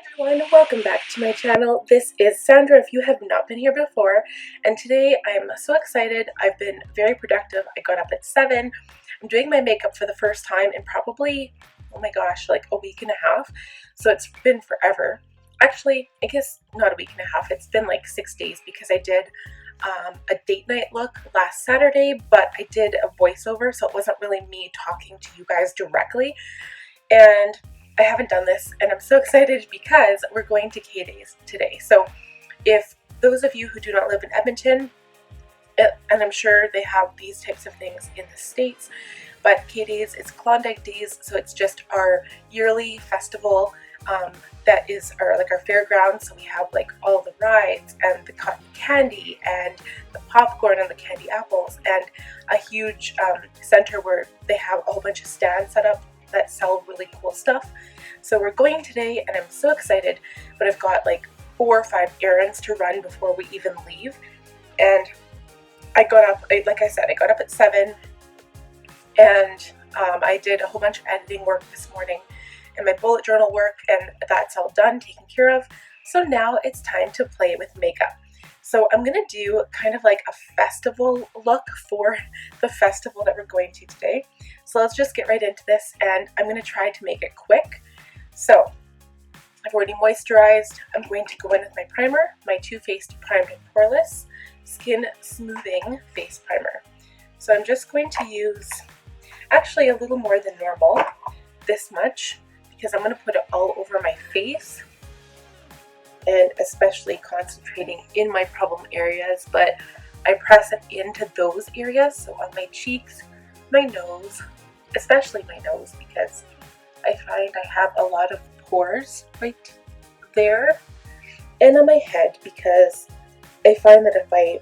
everyone, welcome back to my channel. This is Sandra if you have not been here before, and today I'm so excited. I've been very productive. I got up at 7. I'm doing my makeup for the first time in probably, oh my gosh, like a week and a half. So it's been forever. Actually, I guess not a week and a half. It's been like 6 days because I did a date night look last Saturday, but I did a voiceover, so it wasn't really me talking to you guys directly. And I haven't done this, and I'm so excited because we're going to K-Days today. So if those of you who do not live in Edmonton, and I'm sure they have these types of things in the States, but K-Days is Klondike Days, so it's just our yearly festival that is our fairgrounds. So we have like all the rides and the cotton candy and the popcorn and the candy apples and a huge center where they have a whole bunch of stands set up that sell really cool stuff. So we're going today and I'm so excited, but I've got like 4 or 5 errands to run before we even leave. And I got up, like I said, I got up at 7 and I did a whole bunch of editing work this morning and my bullet journal work, and that's all done, taken care of. So now it's time to play with makeup. So I'm going to do kind of like a festival look for the festival that we're going to today. So let's just get right into this, and I'm going to try to make it quick. So I've already moisturized. I'm going to go in with my primer, my Too Faced Primed and Poreless Skin Smoothing Face Primer. So I'm just going to use actually a little more than normal, this much, because I'm going to put it all over my face, and especially concentrating in my problem areas, but I press it into those areas, so on my cheeks, my nose, especially my nose, because I find I have a lot of pores right there, and on my head, because I find that if I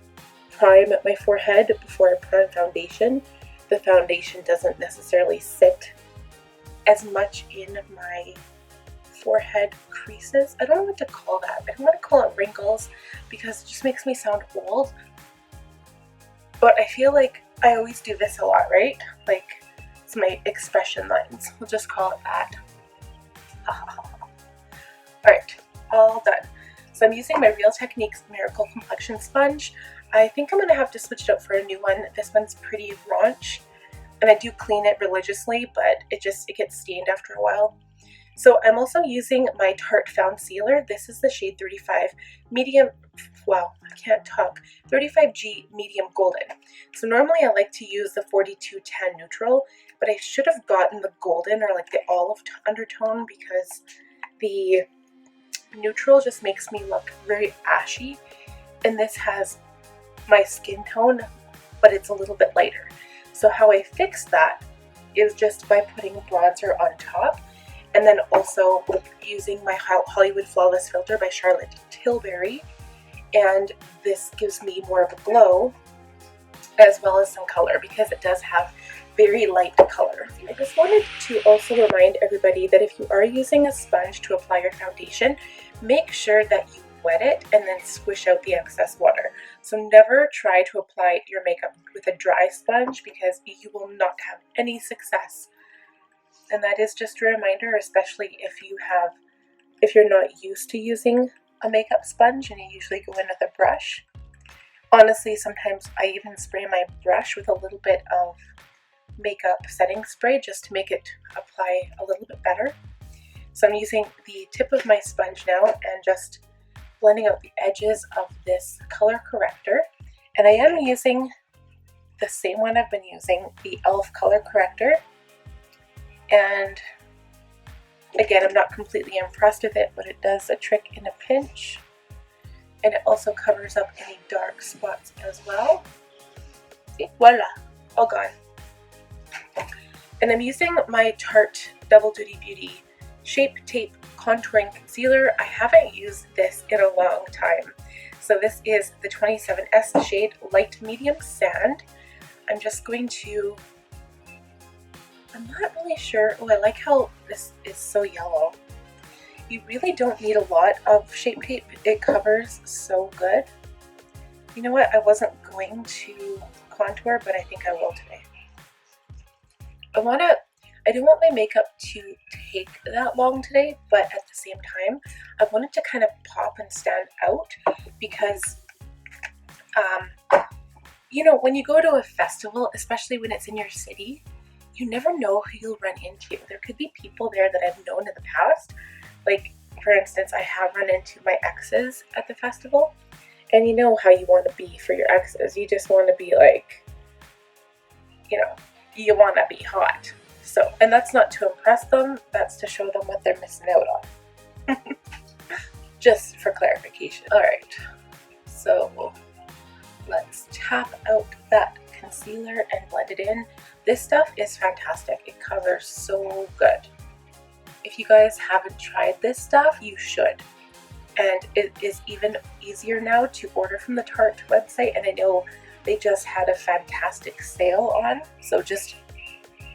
prime my forehead before I put on foundation, the foundation doesn't necessarily sit as much in my forehead creases. I don't know what to call that. I don't want to call it wrinkles because it just makes me sound old, but I feel like I always do this a lot, right? Like, it's my expression lines. We'll just call it that. Alright, all done. So I'm using my Real Techniques Miracle Complexion Sponge. I think I'm going to have to switch it out for a new one. This one's pretty raunch, and I do clean it religiously, but it gets stained after a while. So I'm also using my Tarte Foundcealer. This is the shade 35 medium, wow, I can't talk, 35G medium golden. So normally I like to use the 4210 neutral, but I should have gotten the golden or like the olive undertone because the neutral just makes me look very ashy. And this has my skin tone, but it's a little bit lighter. So how I fix that is just by putting bronzer on top, and then also using my Hollywood Flawless Filter by Charlotte Tilbury, and this gives me more of a glow as well as some color because it does have very light color. I just wanted to also remind everybody that if you are using a sponge to apply your foundation, make sure that you wet it and then squish out the excess water. So never try to apply your makeup with a dry sponge because you will not have any success. And that is just a reminder, especially if you're not used to using a makeup sponge and you usually go in with a brush. Honestly, sometimes I even spray my brush with a little bit of makeup setting spray just to make it apply a little bit better. So I'm using the tip of my sponge now and just blending out the edges of this color corrector. And I am using the same one I've been using, the e.l.f. color corrector. And again, I'm not completely impressed with it, but it does a trick in a pinch. And it also covers up any dark spots as well. See, voila, all gone. And I'm using my Tarte Double Duty Beauty Shape Tape Contouring Concealer. I haven't used this in a long time. So this is the 27S shade Light Medium Sand. I'm just going to, I'm not really sure. Oh, I like how this is so yellow. You really don't need a lot of Shape Tape. It covers so good. You know what? I wasn't going to contour, but I think I will today. I don't want my makeup to take that long today, but at the same time, I wanted to kind of pop and stand out because, you know, when you go to a festival, especially when it's in your city, you never know who you'll run into. There could be people there that I've known in the past. Like, for instance, I have run into my exes at the festival, and you know how you want to be for your exes. You just want to be like, you know, you want to be hot. So, and that's not to impress them, that's to show them what they're missing out on. Just for clarification. Alright, so let's tap out that concealer and blend it in. This stuff is fantastic. It covers so good. If you guys haven't tried this stuff, you should. And it is even easier now to order from the Tarte website, and I know they just had a fantastic sale on. So just,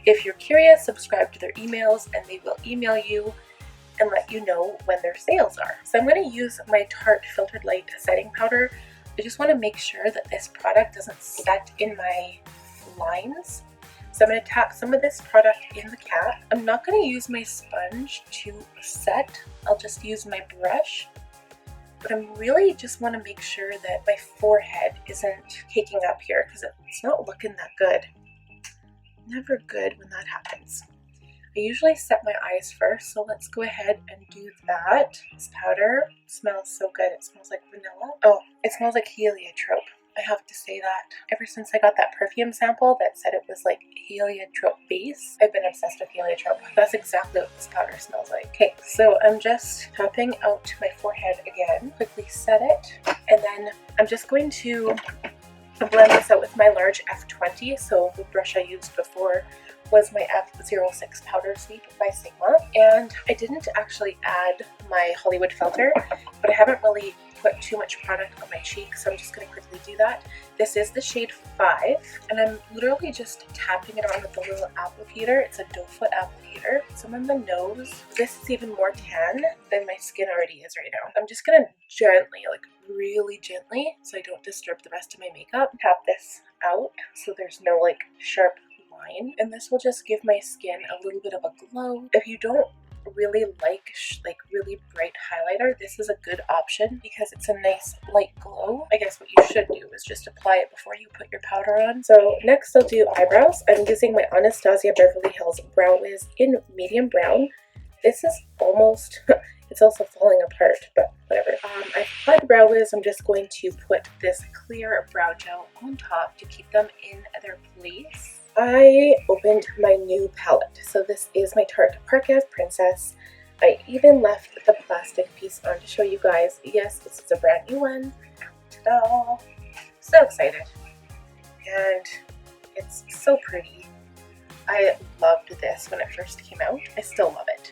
if you're curious, subscribe to their emails and they will email you and let you know when their sales are. So I'm going to use my Tarte Filtered Light setting powder. I just want to make sure that this product doesn't set in my lines. So I'm going to tap some of this product in the cap. I'm not going to use my sponge to set. I'll just use my brush. But I really just want to make sure that my forehead isn't caking up here because it's not looking that good. Never good when that happens. I usually set my eyes first, so let's go ahead and do that. This powder smells so good. It smells like vanilla. Oh, it smells like heliotrope. I have to say that. Ever since I got that perfume sample that said it was like heliotrope base, I've been obsessed with heliotrope. That's exactly what this powder smells like. Okay, so I'm just tapping out my forehead again. Quickly set it, and then I'm just going to blend this out with my large F20. So the brush I used before was my F06 Powder Sweep by Sigma, and I didn't actually add my Hollywood filter, but I haven't really put too much product on my cheeks, so I'm just going to quickly do that. This is the shade 5, and I'm literally just tapping it on with a little applicator. It's a doe foot applicator. Some on the nose. This is even more tan than my skin already is right now. I'm just going to gently, like really gently, so I don't disturb the rest of my makeup, tap this out so there's no like sharp line, and this will just give my skin a little bit of a glow. If you don't really like really bright highlighter, this is a good option because it's a nice light glow. I guess what you should do is just apply it before you put your powder on. So next I'll do eyebrows. I'm using my Anastasia Beverly Hills Brow Wiz in medium brown. This is almost it's also falling apart, but whatever. I've applied the Brow Wiz. I'm just going to put this clear brow gel on top to keep them in their place. I opened my new palette. So this is my Tarte Park Ave Princess. I even left the plastic piece on to show you guys. Yes, this is a brand new one. Ta-da! So excited. And it's so pretty. I loved this when it first came out. I still love it.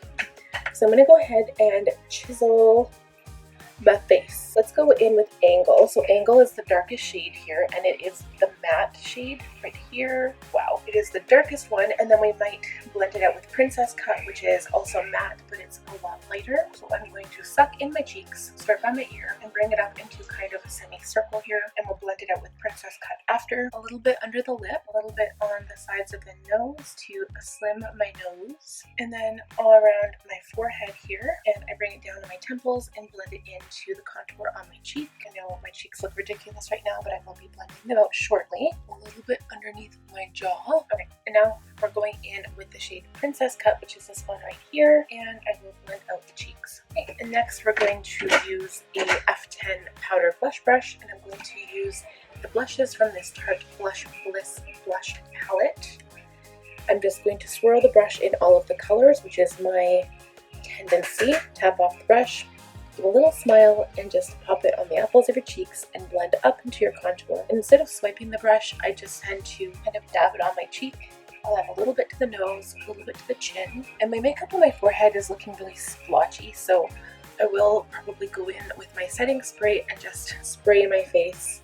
So I'm going to go ahead and chisel my face. Let's go in with Angle. So Angle is the darkest shade here, and it is the matte shade right here. Wow, it is the darkest one, and then we might blend it out with Princess Cut, which is also matte, but it's a lot lighter. So I'm going to suck in my cheeks, start by my ear, and bring it up into kind of a semicircle here, and we'll blend it out with Princess Cut after. A little bit under the lip, a little bit on the sides of the nose to slim my nose, and then all around my forehead here, and I bring it down to my temples and blend it into the contour on my cheek. I know my cheeks look ridiculous right now, but I will be blending them out shortly. A little bit underneath my jaw. Okay, and now we're going in with the shade Princess Cut, which is this one right here, and I will blend out the cheeks. Okay, and next we're going to use a F10 powder blush brush, and I'm going to use the blushes from this Tarte Blush Bliss blush palette. I'm just going to swirl the brush in all of the colors, which is my tendency. Tap off the brush, give a little smile, and just pop it on the apples of your cheeks and blend up into your contour. And instead of swiping the brush, I just tend to kind of dab it on my cheek. I'll add a little bit to the nose, a little bit to the chin. And my makeup on my forehead is looking really splotchy, so I will probably go in with my setting spray and just spray my face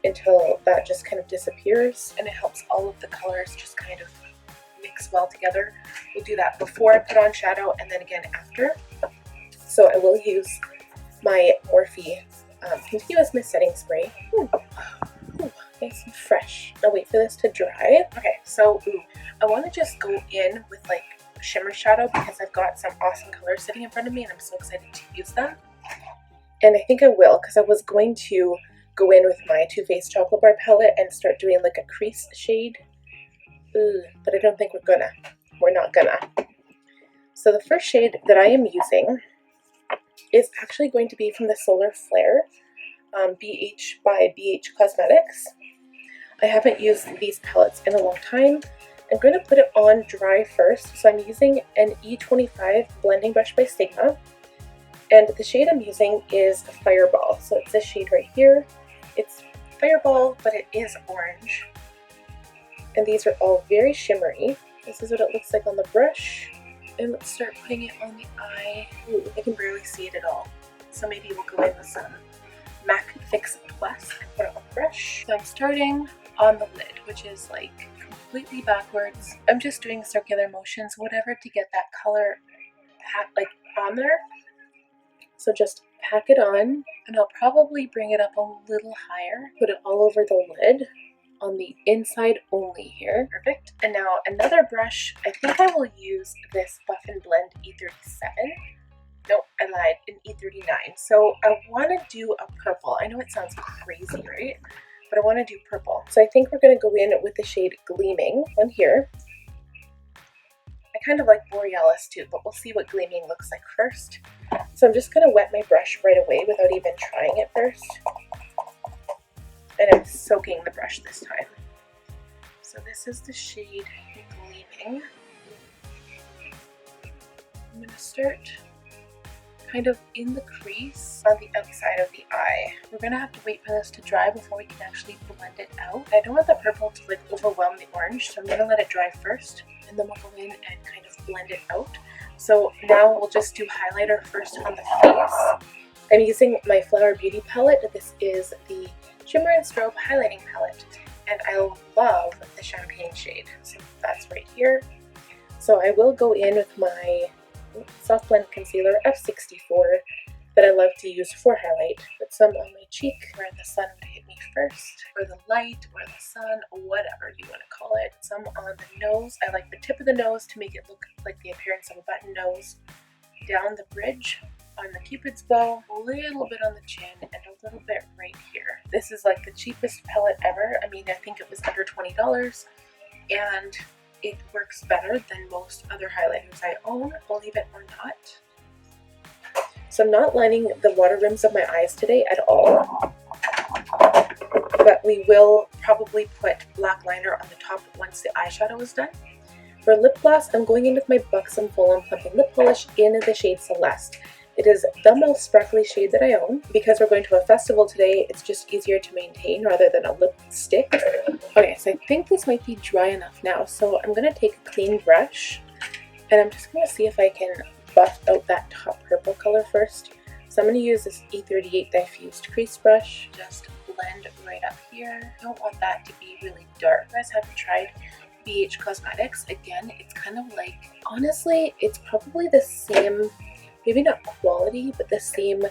until that just kind of disappears, and it helps all of the colors just kind of mix well together. We'll do that before I put on shadow and then again after. So I will use my Morphe Continuous Mist Setting Spray. Nice and fresh. I'll wait for this to dry. Okay, so I want to just go in with like shimmer shadow because I've got some awesome colors sitting in front of me and I'm so excited to use them. And I think I will, because I was going to go in with my Too Faced Chocolate Bar palette and start doing like a crease shade. But I don't think we're not gonna. So the first shade that I am using is actually going to be from the Solar Flair BH by BH Cosmetics. I haven't used these palettes in a long time. I'm going to put it on dry first. So I'm using an E25 blending brush by Sigma. And the shade I'm using is Fireball. So it's this shade right here. It's Fireball, but it is orange. And these are all very shimmery. This is what it looks like on the brush. And let's start putting it on the eye. I can barely see it at all. So maybe we'll go in with some MAC Fix Plus and put it on the brush. So I'm starting on the lid, which is like completely backwards. I'm just doing circular motions, whatever, to get that color like on there. So just pack it on, and I'll probably bring it up a little higher. Put it all over the lid on the inside only here. Perfect. And now another brush. I think I will use this Buff and Blend E37. Nope, I lied, an E39. So I want to do a purple. I know it sounds crazy, right? But I want to do purple. So I think we're going to go in with the shade Gleaming on here. I kind of like Borealis too, but we'll see what Gleaming looks like first. So I'm just going to wet my brush right away without even trying it first. And I'm soaking the brush this time. So this is the shade Gleaming. I'm going to start kind of in the crease on the outside of the eye. We're going to have to wait for this to dry before we can actually blend it out. I don't want the purple to like overwhelm the orange, so I'm going to let it dry first, and then we'll go in and kind of blend it out. So now we'll just do highlighter first on the face. I'm using my Flower Beauty palette. This is the Shimmer and Strobe highlighting palette, and I love the champagne shade. So that's right here. So I will go in with my Soft Blend Concealer F64 that I love to use for highlight. Put some on my cheek where the sun would hit me first, or the light, or the sun, whatever you want to call it. Some on the nose. I like the tip of the nose to make it look like the appearance of a button nose. Down the bridge on the Cupid's bow, a little bit on the chin, and a little bit right here. This is like the cheapest palette ever. I mean, I think it was under $20, and it works better than most other highlighters I own, believe it or not. So I'm not lining the water rims of my eyes today at all, but we will probably put black liner on the top once the eyeshadow is done. For lip gloss, I'm going in with my Buxom Full On Plumping Lip Polish in the shade Celeste. It is the most sparkly shade that I own. Because we're going to a festival today, it's just easier to maintain rather than a lipstick. Okay, so I think this might be dry enough now. So I'm going to take a clean brush, and I'm just going to see if I can buff out that top purple color first. So I'm going to use this E38 diffused crease brush. Just blend right up here. I don't want that to be really dark. You guys haven't tried BH Cosmetics. Again, it's kind of like, honestly, it's probably the same, maybe not quality, but the same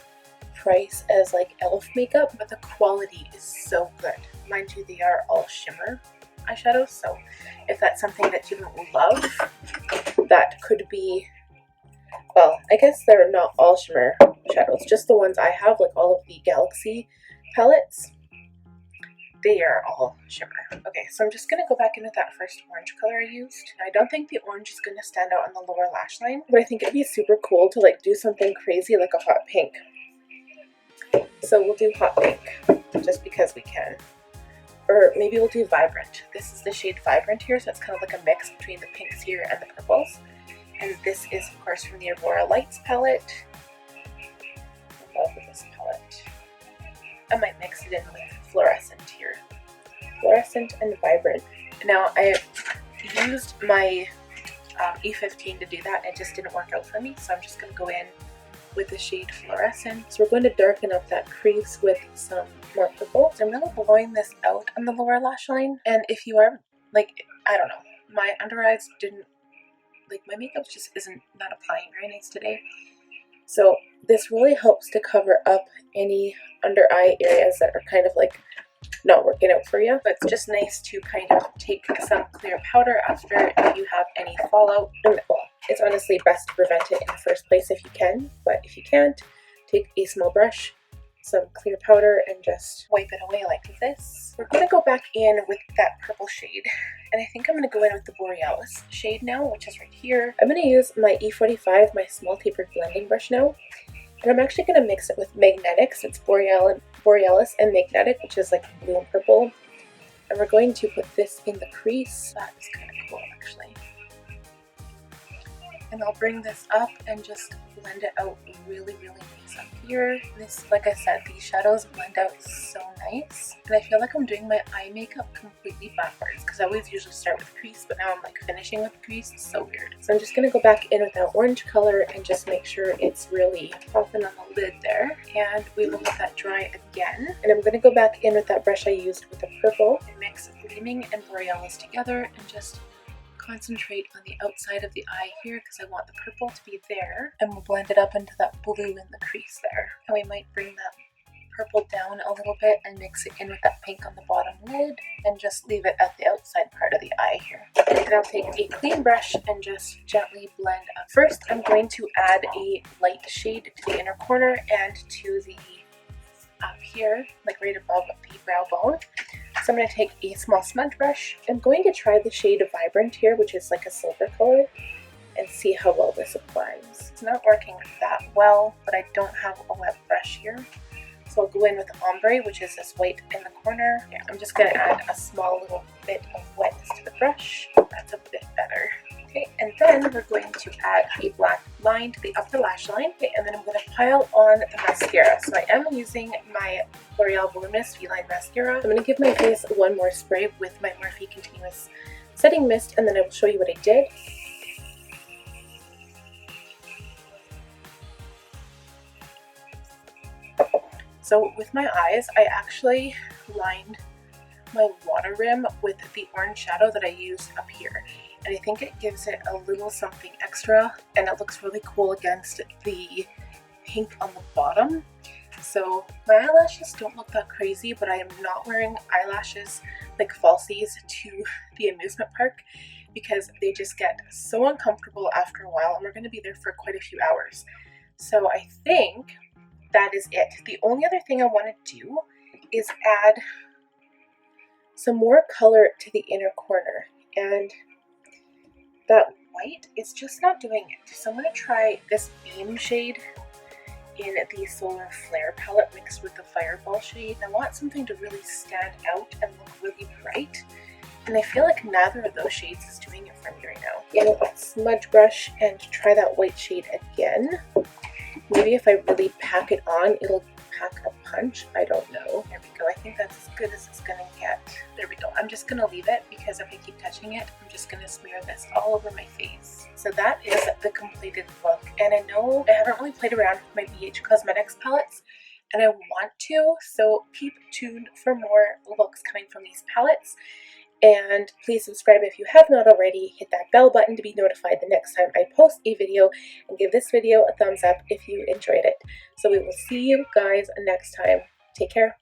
price as like e.l.f. makeup, but the quality is so good. Mind you, they are all shimmer eyeshadows, so if that's something that you don't love, that could be, well, I guess they're not all shimmer shadows, just the ones I have, like all of the Galaxy palettes. They are all shimmer. Okay, so I'm just going to go back in with that first orange color I used. I don't think the orange is going to stand out on the lower lash line, but I think it'd be super cool to like do something crazy like a hot pink. So we'll do hot pink, just because we can. Or maybe we'll do vibrant. This is the shade Vibrant here, so it's kind of like a mix between the pinks here and the purples. And this is, of course, from the Aurora Lights palette. I love this palette. I might mix it in with Fluorescent here. Fluorescent and Vibrant. Now, I used my E15 to do that, and it just didn't work out for me, so I'm just going to go in with the shade Fluorescent. So we're going to darken up that crease with some more purple. So I'm really blowing this out on the lower lash line, and if you are, like, I don't know, my under eyes didn't, like, my makeup just isn't not applying very nice today. So this really helps to cover up any under eye areas that are kind of like not working out for you. But it's just nice to kind of take some clear powder after if you have any fallout. And well, it's honestly best to prevent it in the first place if you can, but if you can't, take a small brush, some clear powder, and just wipe it away like this. We're going to go back in with that purple shade, and I think I'm going to go in with the Borealis shade now, which is right here. I'm going to use my E45, my small tapered blending brush now, and I'm actually going to mix it with Magnetics. It's Borealis and Magnetic, which is like blue and purple, and we're going to put this in the crease. That is kind of cool, actually. And I'll bring this up and just blend it out really, really nice up here. This, like I said, these shadows blend out so nice. And I feel like I'm doing my eye makeup completely backwards because I always usually start with crease, but now I'm like finishing with crease. It's so weird. So I'm just going to go back in with that orange color and just make sure it's really popping on the lid there. And we will let that dry again. And I'm going to go back in with that brush I used with the purple and mix Gleaming and Borealis together and just concentrate on the outside of the eye here because I want the purple to be there, and we'll blend it up into that blue in the crease there. And we might bring that purple down a little bit and mix it in with that pink on the bottom lid and just leave it at the outside part of the eye here. And I'll take a clean brush and just gently blend up. First, I'm going to add a light shade to the inner corner and to the up here, like right above the brow bone. So I'm going to take a small smudge brush. I'm going to try the shade Vibrant here, which is like a silver color, and see how well this applies. It's not working that well, but I don't have a wet brush here. So I'll go in with Ombré, which is this white in the corner. Yeah, I'm just going to add a small little bit of wetness to the brush. That's a bit better. Okay, and then we're going to add a black line to the upper lash line. Okay, and then I'm going to pile on the mascara. So I am using my L'Oreal Voluminous V-Line Mascara. I'm going to give my face one more spray with my Morphe Continuous Setting Mist, and then I will show you what I did. So with my eyes, I actually lined my water rim with the orange shadow that I used up here. And I think it gives it a little something extra, and it looks really cool against the pink on the bottom. So my eyelashes don't look that crazy, but I am not wearing eyelashes like falsies to the amusement park because they just get so uncomfortable after a while, and we're going to be there for quite a few hours. So I think that is it. The only other thing I want to do is add some more color to the inner corner, and that white is just not doing it. So I'm going to try this Beam shade in the Solar Flair palette mixed with the Fireball shade. I want something to really stand out and look really bright, and I feel like neither of those shades is doing it for me right now. Again with that smudge brush and try that white shade again. Maybe if I really pack it on, it'll pack a punch. I don't know. There we go. I think that's as good as it's gonna get. There we go. I'm just gonna leave it because if I keep touching it, I'm just gonna smear this all over my face. So that is the completed look. And I know I haven't really played around with my BH Cosmetics palettes, and I want to, so keep tuned for more looks coming from these palettes. And please subscribe if you have not already. Hit that bell button to be notified the next time I post a video, and give this video a thumbs up if you enjoyed it. So we will see you guys next time. Take care.